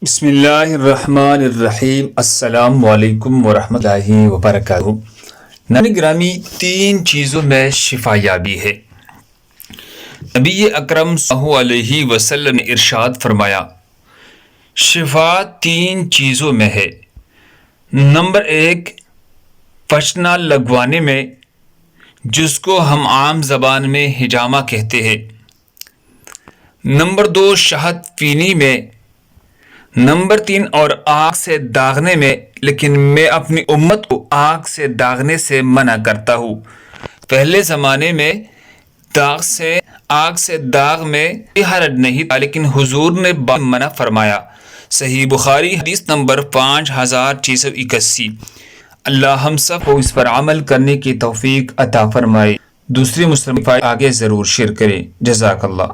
بسم اللہ الرحمن الرحیم۔ السلام علیکم ورحمۃ اللہ وبرکاتہ۔ نبی گرامی، تین چیزوں میں شفا یابی ہے۔ نبی اکرم صلی اللہ علیہ وسلم نے ارشاد فرمایا، شفا تین چیزوں میں ہے۔ نمبر 1، پچنا لگوانے میں، جس کو ہم عام زبان میں حجامہ کہتے ہیں۔ نمبر 2، شہد پینے میں۔ نمبر 3، اور آگ سے داغنے میں، لیکن میں اپنی امت کو آگ سے داغنے سے منع کرتا ہوں۔ پہلے زمانے میں آگ سے داغ میں کوئی حرج نہیں تھا، لیکن حضور نے منع فرمایا۔ صحیح بخاری حدیث نمبر 5681۔ اللہ ہم سب کو اس پر عمل کرنے کی توفیق عطا فرمائے۔ دوسری مسلم آگے ضرور شیئر کریں۔ جزاک اللہ۔